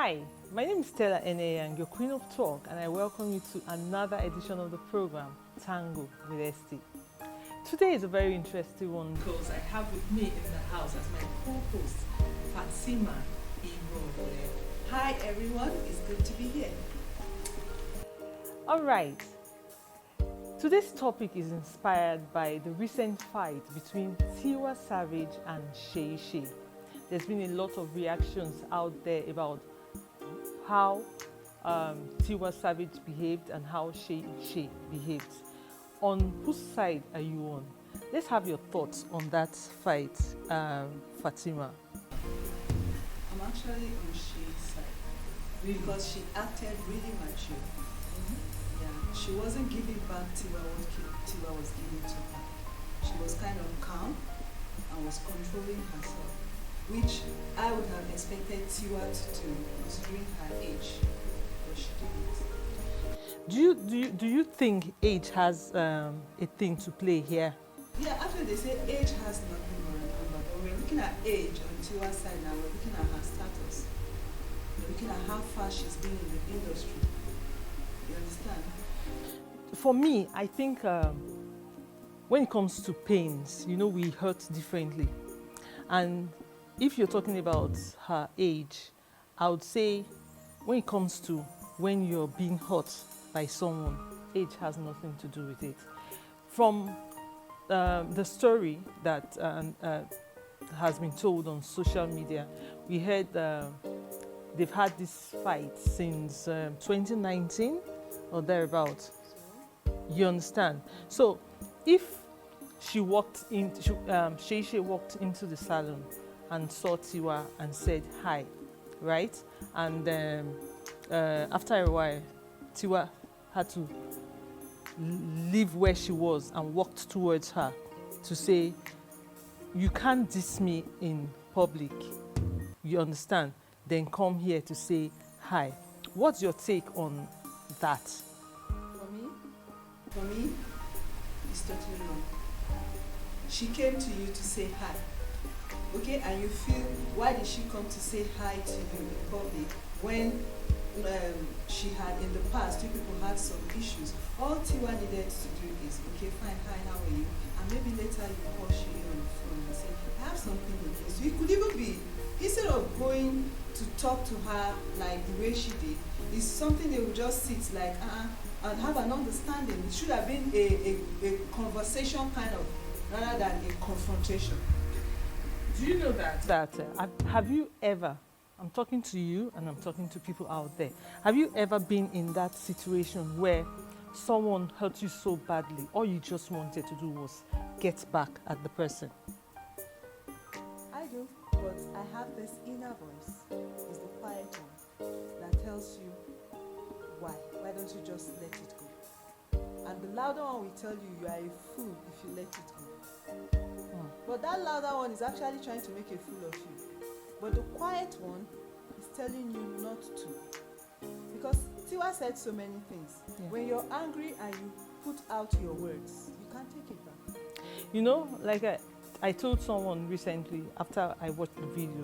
Hi, my name is NIGERIAN, your Queen of Talk, and I welcome you to another edition of the program, Tango with ST. Today is a very interesting one because I have with me in the house as my co-host, Fatima Ibro. Hi everyone, it's good to be here. Alright, today's topic is inspired by the recent fight between TIWA Savage and SHEY. There's been a lot of reactions out there about how TIWA Savage behaved and how SHEY behaved. On whose side are you on? Let's have your thoughts on that fight, Fatima. I'm actually on SHEY's side because she acted really mature. Yeah, she wasn't giving back TIWA what TIWA was giving to her. She was kind of calm and was controlling herself, which I would have expected TIWA to do considering her age, but she didn't. Do you think age has a thing to play here? Yeah, actually they say age has nothing or a number, but we're looking at age on TIWA's side now. We're looking at her status. We're looking at how far she's been in the industry. You understand? For me, I think when it comes to pains, we hurt differently. And if you're talking about her age, I would say when it comes to when you're being hurt by someone, age has nothing to do with it. From the story that has been told on social media, we heard they've had this fight since 2019 or thereabouts. You understand? So if she walked in, SHEY walked into the salon and saw TIWA and said hi, right? And after a while, TIWA had to leave where she was and walked towards her to say, you can't diss me in public, you understand? Then come here to say hi. What's your take on that? For me, it's totally wrong. She came to you to say hi, okay? And you feel, why did she come to say hi to you in public when she had in the past, you people had some issues? All TIWA needed to do is, okay, fine, hi, how are you? And maybe later you call SHEY on the phone and say, I have something against you. It could even be, instead of going to talk to her like the way she did, it's something they would just sit like, and have an understanding. It should have been a conversation kind of, rather than a confrontation. Do you know that have you ever, I'm talking to you and I'm talking to people out there, have you ever been in that situation where someone hurt you so badly, all you just wanted to do was get back at the person? I do, but I have this inner voice, it's the quiet one, that tells you why. Why don't you just let it go? And the louder one will tell you you are a fool if you let it go. But that louder one is actually trying to make a fool of you. But the quiet one is telling you not to. Because TIWA said so many things. Yeah. When you're angry and you put out your words, you can't take it back. Like I told someone recently after I watched the video,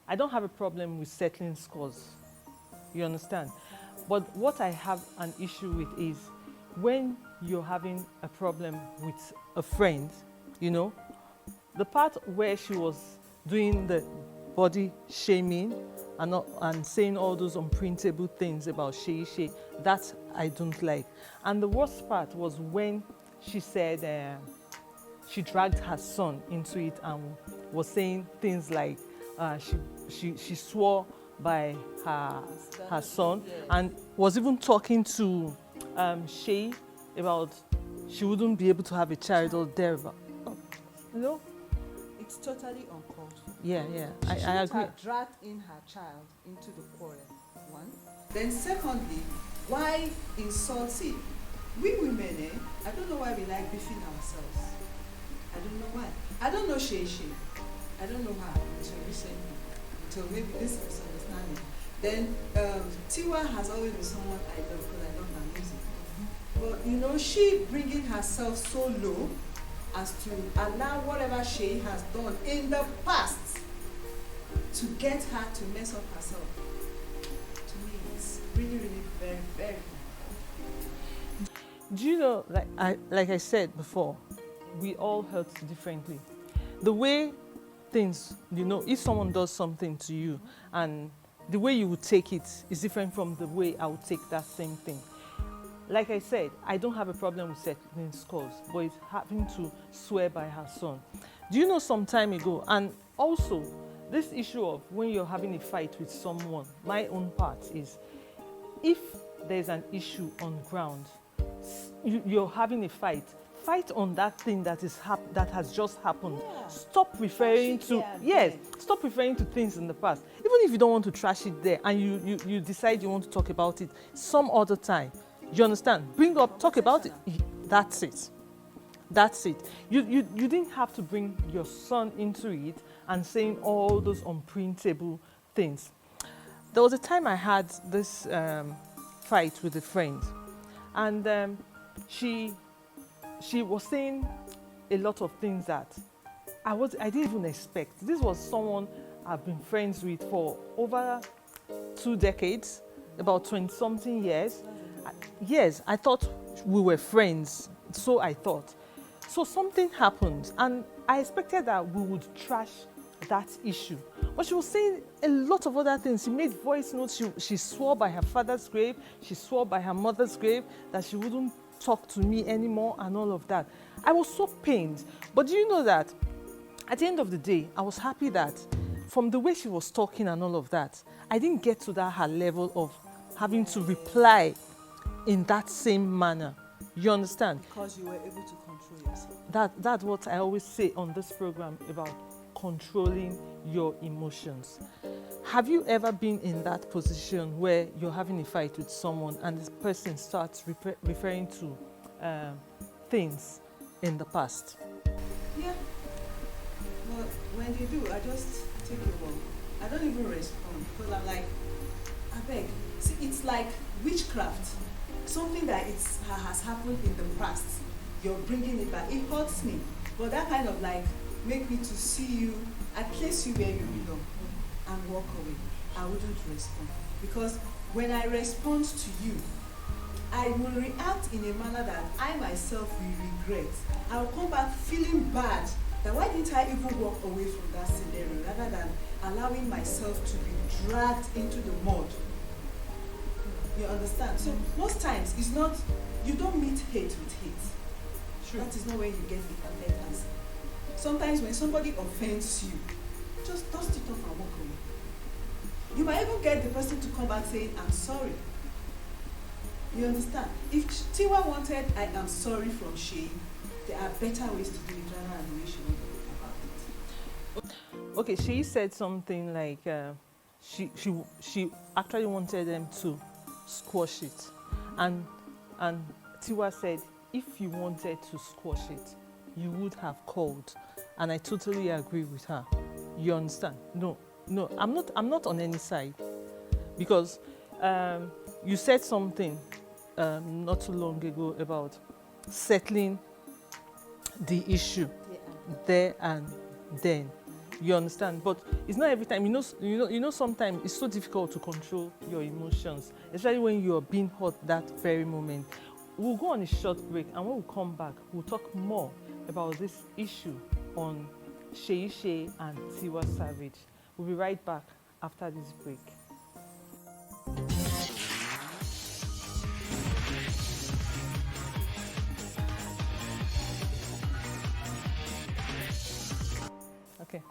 I don't have a problem with settling scores. You understand? But what I have an issue with is when you're having a problem with a friend, the part where she was doing the body shaming and saying all those unprintable things about SHEY, that I don't like. And the worst part was when she said she dragged her son into it and was saying things like she swore by her son, yes, and was even talking to SHEY about she wouldn't be able to have a child or thereabout. It's totally uncalled for. Yeah, I agree. She have dragged in her child into the quarrel, one. Then secondly, why insult? See, we women, I don't know why we like beefing ourselves. I don't know why. I don't know SHEY. I don't know her until recently, until maybe this misunderstanding. Then TIWA has always been someone I love because I love her music. But she bringing herself so low as to allow whatever SHEY has done in the past to get her to mess up herself. really, really very, very Do you know, like I said before, we all hurt differently. The way things, you know, if someone does something to you and the way you would take it is different from the way I would take that same thing. Like I said, I don't have a problem with settling scores, but it's having to swear by her son. Do you know some time ago, and also this issue of when you're having a fight with someone, my own part is, if there's an issue on ground, you're having a fight on that thing that has just happened. Yeah. Stop referring to stop referring to things in the past, even if you don't want to trash it there and you decide you want to talk about it some other time. You understand? Bring up, talk about it. That's it. You didn't have to bring your son into it and saying all those unprintable things. There was a time I had this fight with a friend, and she was saying a lot of things that I didn't even expect. This was someone I've been friends with for over 2 decades, about 20-something years. Yes, I thought we were friends, so I thought. So something happened, and I expected that we would trash that issue. But she was saying a lot of other things. She made voice notes. She swore by her father's grave. She swore by her mother's grave that she wouldn't talk to me anymore and all of that. I was so pained. But do you know that at the end of the day, I was happy that from the way she was talking and all of that, I didn't get to that her level of having to reply in that same manner. You understand? because you were able to control yourself. That's what I always say on this program about controlling your emotions. Have you ever been in that position where you're having a fight with someone and this person starts referring to things in the past? Yeah. But when they do, I just take a walk. I don't even respond because I'm like, I beg. See, it's like witchcraft. Something that has happened in the past. You're bringing it back. It hurts me. But that kind of like make me to see you, I place you where you belong and walk away. I wouldn't respond. Because when I respond to you, I will react in a manner that I myself will regret. I'll come back feeling bad that why didn't I even walk away from that scenario rather than allowing myself to be dragged into the mud. You understand? So most times it's not, you don't meet hate with hate. True. That is not where you get the perfect answer. Sometimes when somebody offends you, just dust it off and walk away. You might even get the person to come back saying, I'm sorry. You understand? If TIWA wanted, I am sorry from SHEY, there are better ways to do it rather than the way she wanted about it. Okay, she said something like she actually wanted them to squash it, and TIWA said if you wanted to squash it, you would have called, and I totally agree with her. You understand? No, I'm not on any side, because you said something not too long ago about settling the issue there and then. You understand? But it's not every time. You know. Sometimes it's so difficult to control your emotions, especially when you are being hurt that very moment. We'll go on a short break, and when we come back, we'll talk more about this issue on SHEY and TIWA Savage. We'll be right back after this break. Okay.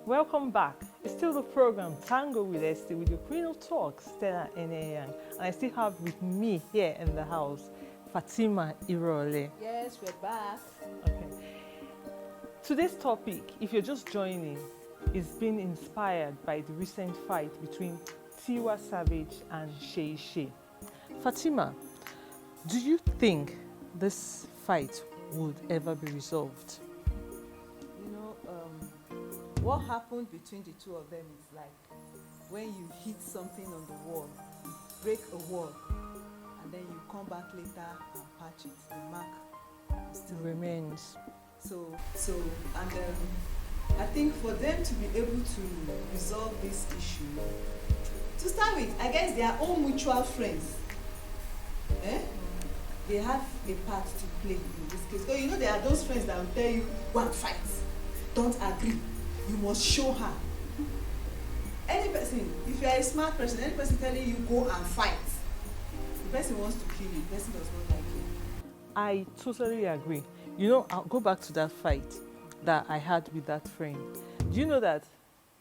Welcome back. It's still the program Tango with Esther with your Queen of Talk, Stella NIGERIAN. And I still have with me here in the house, Fatima Irole. Yes, we're back. Okay. Today's topic, if you're just joining, is being inspired by the recent fight between TIWA Savage and SHEY. Fatima, do you think this fight would ever be resolved? What happened between the two of them is like when you hit something on the wall, you break a wall, and then you come back later and patch it. The mark still remains. So I think for them to be able to resolve this issue, To start with, I guess they are all mutual friends. Eh? They have a part to play in this case. So you know there are those friends that will tell you, go and fight. Don't agree. You must show her. Any person, if you are a smart person, any person telling you go and fight, the person wants to kill you, the person does not like you. I totally agree. You know, I'll go back to that fight that I had with that friend. Do you know that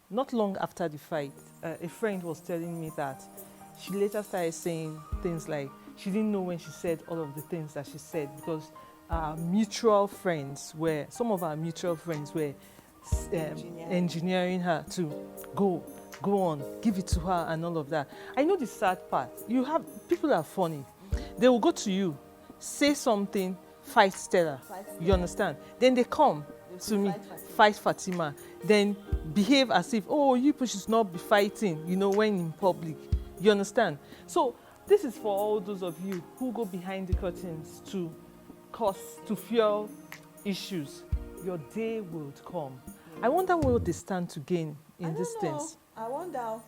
not long after the fight, a friend was telling me that she later started saying things like she didn't know when she said all of the things that she said because some of our mutual friends were engineering her to go on, give it to her and all of that. I know the sad part. People are funny. They will go to you, say something, fight Stella. You understand? Then they come to me, fight Fatima, then behave as if, oh, you people should not be fighting, when in public. You understand? So this is for all those of you who go behind the curtains to fuel issues. Your day will come. I wonder what they stand to gain in these things. I wonder.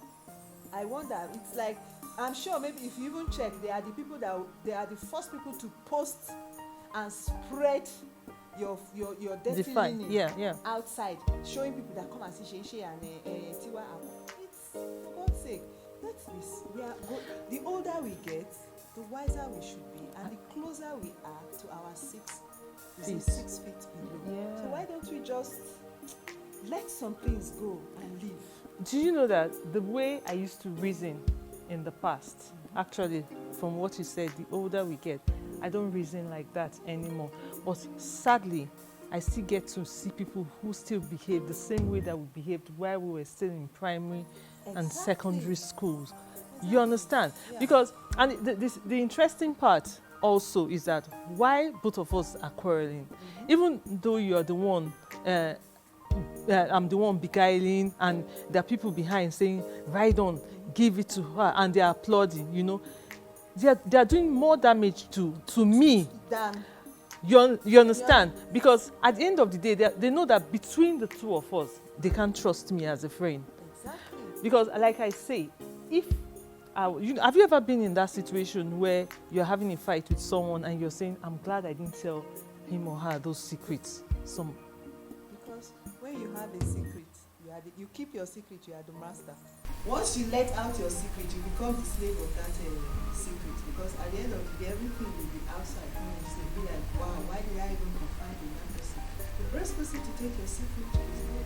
It's like, I'm sure maybe if you even check, they are the first people to post and spread your destiny outside, showing people that come and see SHEY and TIWA. It's, for God's sake, the older we get, the wiser we should be, and the closer we are to our 6 feet below. Yeah. So why don't we just let some things go and live? Do you know that the way I used to reason in the past, actually, from what you said, the older we get, I don't reason like that anymore. But sadly, I still get to see people who still behave the same way that we behaved while we were still in primary and secondary schools. You understand? Yeah. Because, and the interesting part also is that while both of us are quarreling, even though you are the one, I'm the one beguiling, and there are people behind saying, right on, give it to her, and they are applauding, they are doing more damage to me Than you understand? Because at the end of the day, they know that between the two of us, they can't trust me as a friend. exactly. Because like I say, have you ever been in that situation where you're having a fight with someone and you're saying, I'm glad I didn't tell him or her those secrets? Because when you have a secret, you keep your secret, you are the master. Once you let out your secret, you become the slave of that secret. Because at the end of the day, everything will be outside. You say, be like, wow, why did I even confide in that person? The best person to take your secret to is God.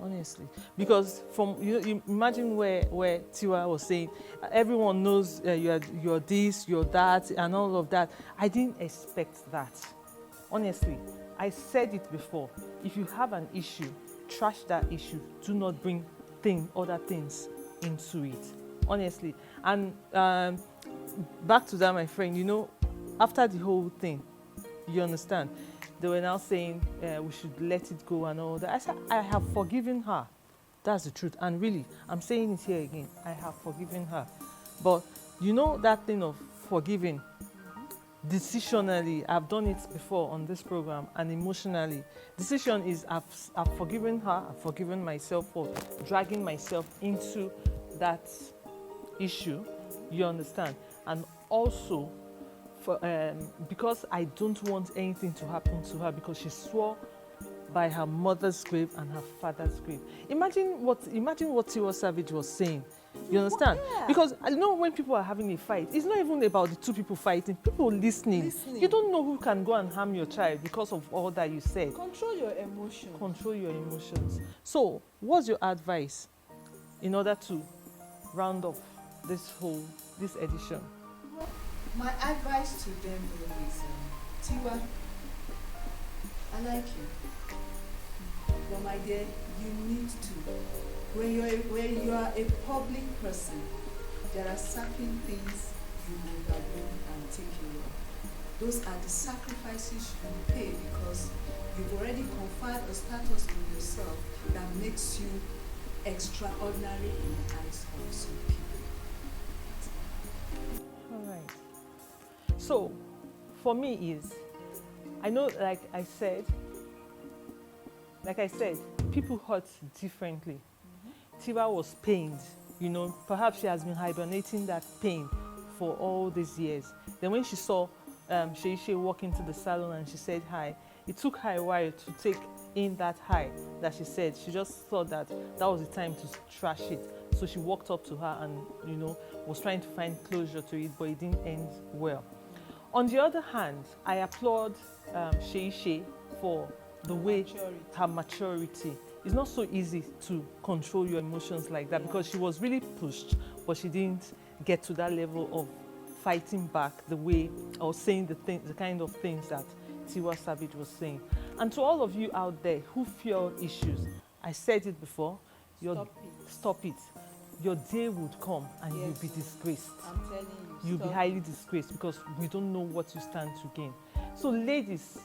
Honestly, because you imagine where TIWA was saying, everyone knows you're this, you're that, and all of that. I didn't expect that. Honestly, I said it before. If you have an issue, trash that issue. Do not bring other things into it. Honestly, and back to that, my friend. After the whole thing, you understand. They were now saying we should let it go and all that. I said, I have forgiven her. That's the truth. And really, I'm saying it here again. I have forgiven her. But that thing of forgiving, decisionally, I've done it before on this program, and emotionally. Decision is I've forgiven her, I've forgiven myself for dragging myself into that issue. You understand? And also, because I don't want anything to happen to her, because she swore by her mother's grave and her father's grave. Imagine what Tiwa Savage was saying. You understand? Yeah. Because I know when people are having a fight, it's not even about the two people fighting. People listening. You don't know who can go and harm your child because of all that you said. Control your emotions. Control your emotions. So, what's your advice in order to round off this edition? My advice to them is, TIWA, I like you, but my dear, you need to. When you are a public person, there are certain things you will do and take care of. Those are the sacrifices you pay because you've already conferred a status on yourself that makes you extraordinary in the eyes of some people. All right. So, for me I know, like I said, people hurt differently. TIWA was pained You know, perhaps she has been hibernating that pain for all these years. Then when she saw SHEY walk into the salon and she said hi, it took her a while to take in that hi that she said. She just thought that that was the time to trash it. So she walked up to her and, you know, was trying to find closure to it, but it didn't end well. On the other hand, I applaud SHEY for the way her maturity. It's not so easy to control your emotions like that, because she was really pushed, but she didn't get to that level of fighting back the way, or saying the kind of things that TIWA Savage was saying. And to all of you out there who feel issues, I said it before, stop it. Your day would come and you'll be disgraced. I'm telling you. You'll be highly disgraced, because we don't know what you stand to gain. So ladies,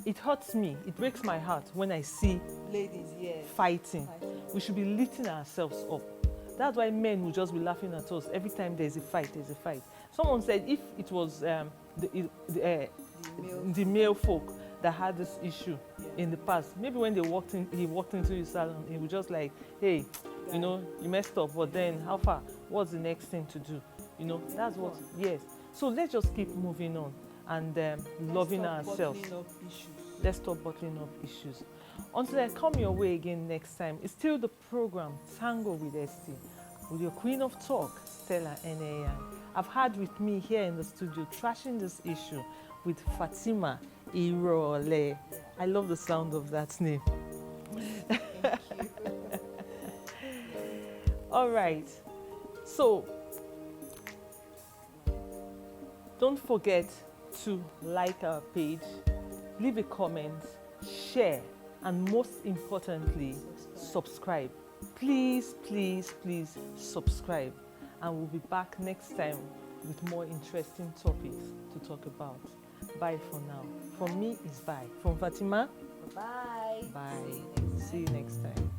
it hurts me, it breaks my heart when I see ladies, fighting. We should be lifting ourselves up. That's why men will just be laughing at us every time there's a fight, Someone said if it was the male folk that had this issue in the past, maybe when he walked into his salon, he was just like, hey, you know, you messed up, but then how far? What's the next thing to do? You know, that's what, yes. So let's just keep moving on and loving ourselves. Let's stop bottling up issues. Until I come your way again next time, it's still the program Tango with ST, with your queen of talk, Stella NIGERIAN. I've had with me here in the studio, trashing this issue, with Fatima Irole. I love the sound of that name. Thank you. All right. So, don't forget to like our page, leave a comment, share, and most importantly, subscribe. Please, please, please subscribe. And we'll be back next time with more interesting topics to talk about. Bye for now. From me is bye. From Fatima, Bye. bye. See you next time.